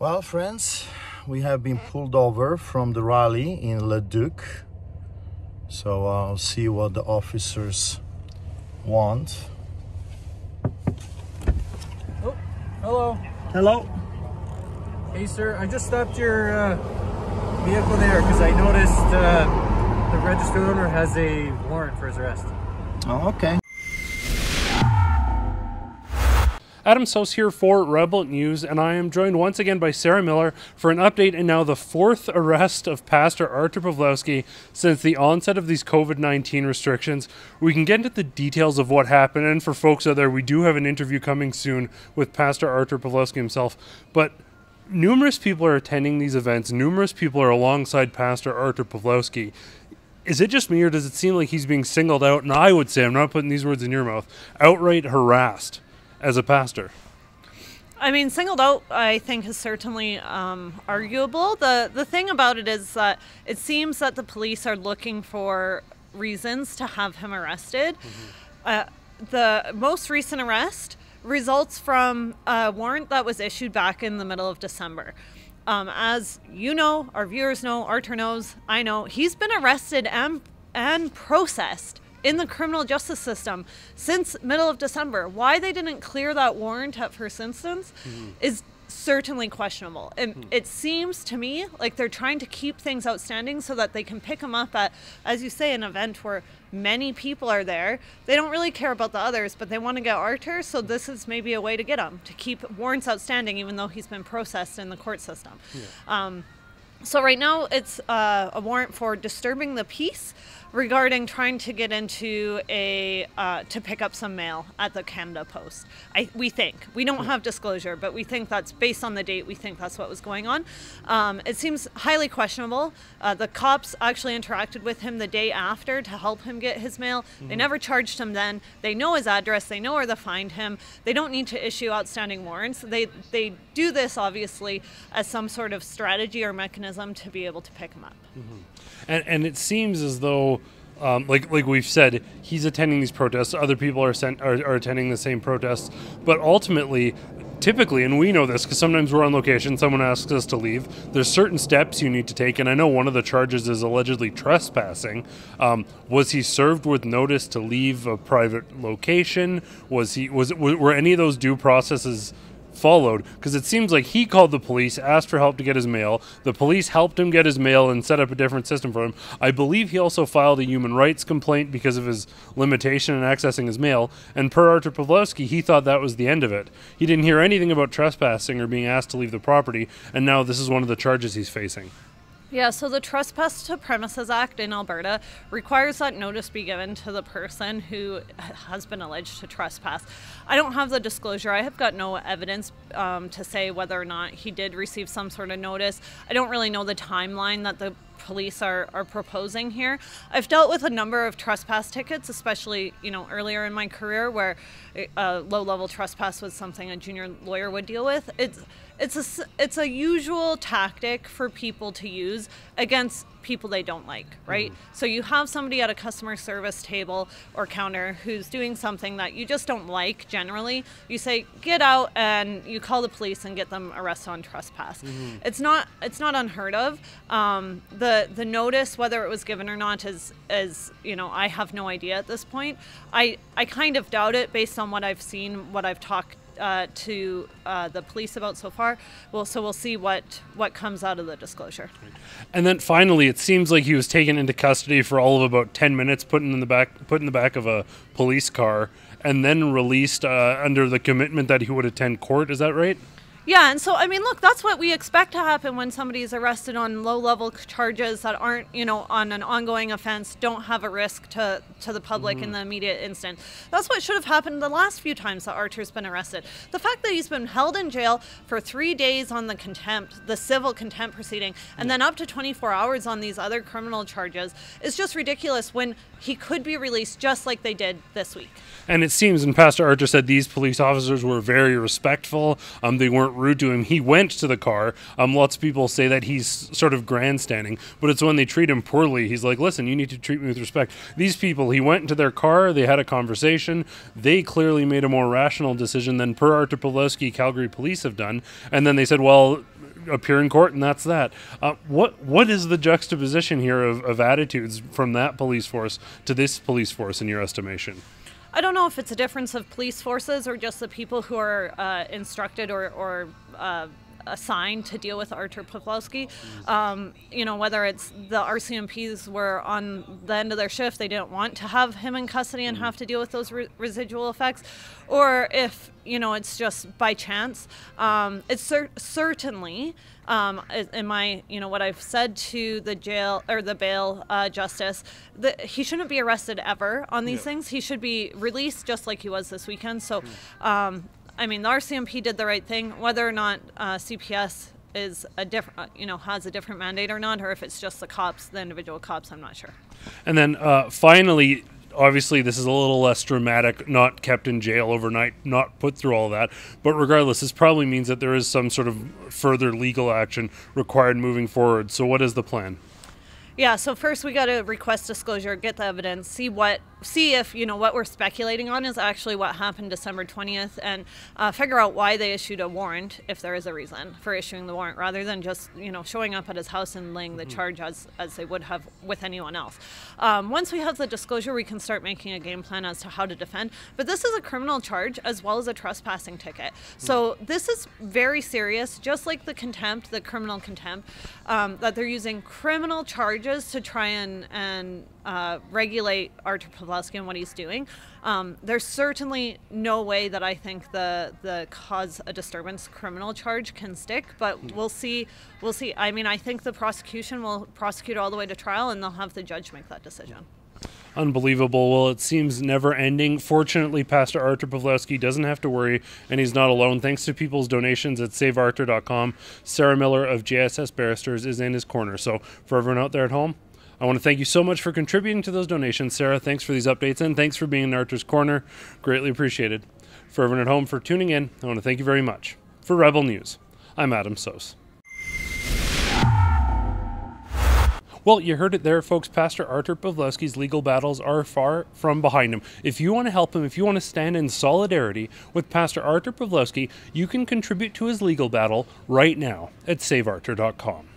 Well, friends, we have been pulled over from the rally in Leduc. So I'll see what the officers want. Oh, hello. Hello. Hey, sir, I just stopped your vehicle there because I noticed the registered owner has a warrant for his arrest. Oh, okay. Adam Soos here for Rebel News, and I am joined once again by Sarah Miller for an update and now the fourth arrest of Pastor Artur Pawlowski since the onset of these COVID-19 restrictions. We can get into the details of what happened, and for folks out there, we do have an interview coming soon with Pastor Artur Pawlowski himself, but numerous people are attending these events. Numerous people are alongside Pastor Artur Pawlowski. Is it just me, or does it seem like he's being singled out, and I would say, I'm not putting these words in your mouth, outright harassed as a pastor? I mean, singled out, I think, is certainly arguable. The thing about it is that it seems that the police are looking for reasons to have him arrested. The most recent arrest results from a warrant that was issued back in the middle of December. As you know, our viewers know, Artur knows, I know, he's been arrested and processed in the criminal justice system since middle of December. Why they didn't clear that warrant at first instance is certainly questionable. It seems to me like they're trying to keep things outstanding so that they can pick him up at, as you say, an event where many people are there. They don't really care about the others, but they want to get Artur, so this is maybe a way to get him, to keep warrants outstanding even though he's been processed in the court system. So right now it's a warrant for disturbing the peace regarding trying to get into to pick up some mail at the Canada Post. We think. We don't have disclosure, but we think that's, based on the date, we think that's what was going on. It seems highly questionable. The cops actually interacted with him the day after to help him get his mail. They never charged him then. They know his address. They know where to find him. They don't need to issue outstanding warrants. They do this, obviously, as some sort of strategy or mechanism to be able to pick him up. And it seems as though, like we've said, he's attending these protests. Other people are attending the same protests. But ultimately, typically, and we know this because sometimes we're on location, someone asks us to leave, there's certain steps you need to take. And I know one of the charges is allegedly trespassing. Was he served with notice to leave a private location? Were any of those due processes followed? Because it seems like he called the police, asked for help to get his mail. The police helped him get his mail and set up a different system for him. I believe he also filed a human rights complaint because of his limitation in accessing his mail. And per Artur Pawlowski, he thought that was the end of it. He didn't hear anything about trespassing or being asked to leave the property, and now this is one of the charges he's facing. Yeah, so the Trespass to Premises Act in Alberta requires that notice be given to the person who has been alleged to trespass. I don't have the disclosure. I have got no evidence to say whether or not he did receive some sort of notice. I don't really know the timeline that the police are proposing here. I've dealt with a number of trespass tickets, especially, earlier in my career, where low-level trespass was something a junior lawyer would deal with. It's a usual tactic for people to use against people they don't like, right? So you have somebody at a customer service table or counter who's doing something that you just don't like generally. You say, get out, and you call the police and get them arrested on trespass. It's not unheard of. The notice, whether it was given or not, is I have no idea at this point. I kind of doubt it based on what I've seen, what I've talked to the police about so far. So we'll see what comes out of the disclosure. And then finally, it seems like he was taken into custody for all of about 10 minutes, put in the back of a police car, and then released under the commitment that he would attend court. Is that right? Yeah, and so, I mean, look, that's what we expect to happen when somebody is arrested on low-level charges that aren't, on an ongoing offense, don't have a risk to the public in the immediate instant. That's what should have happened the last few times that Artur's been arrested. The fact that he's been held in jail for 3 days on the civil contempt proceeding, and then up to 24 hours on these other criminal charges is just ridiculous when he could be released just like they did this week. And it seems, and Pastor Artur said, these police officers were very respectful. They weren't rude to him. He went to the car. Lots of people say that he's sort of grandstanding, but it's when they treat him poorly. He's like, listen, you need to treat me with respect. These people, he went into their car. They had a conversation. They clearly made a more rational decision than per Artur Pawlowski, Calgary police have done. And then they said, well, appear in court, and that's that. What is the juxtaposition here of attitudes from that police force to this police force in your estimation? I don't know if it's a difference of police forces or just the people who are instructed or assigned to deal with Artur Pawlowski. Whether it's the RCMPs were on the end of their shift, they didn't want to have him in custody and have to deal with those residual effects, or if it's just by chance. It's certainly in my what I've said to the jail or the bail justice, that he shouldn't be arrested ever on these things. He should be released just like he was this weekend. So the RCMP did the right thing. Whether or not CPS is a different, has a different mandate or not, or if it's just the cops, the individual cops, I'm not sure. And then finally, obviously this is a little less dramatic, not kept in jail overnight, not put through all that. But regardless, this probably means that there is some sort of further legal action required moving forward. So what is the plan? Yeah, so first we got to request disclosure, get the evidence, see if what we're speculating on is actually what happened December 20th, and figure out why they issued a warrant, if there is a reason for issuing the warrant, rather than just showing up at his house and laying the charge as they would have with anyone else. Once we have the disclosure, we can start making a game plan as to how to defend. But this is a criminal charge as well as a trespassing ticket, so this is very serious, just like the contempt, the criminal contempt, that they're using criminal charges to try and regulate Artur Pawlowski and what he's doing. There's certainly no way that I think the cause a disturbance criminal charge can stick, but we'll see. I think the prosecution will prosecute all the way to trial, and they'll have the judge make that decision. Unbelievable. Well, it seems never ending. Fortunately, Pastor Artur Pawlowski doesn't have to worry, and he's not alone. Thanks to people's donations at saveartur.com. Sarah Miller of JSS Barristers is in his corner. So for everyone out there at home, I want to thank you so much for contributing to those donations. Sarah, thanks for these updates, and thanks for being in Artur's corner. Greatly appreciated. For everyone at home for tuning in, I want to thank you very much. For Rebel News, I'm Adam Soos. Well, you heard it there, folks. Pastor Artur Pawlowski's legal battles are far from behind him. If you want to help him, if you want to stand in solidarity with Pastor Artur Pawlowski, you can contribute to his legal battle right now at saveartur.com.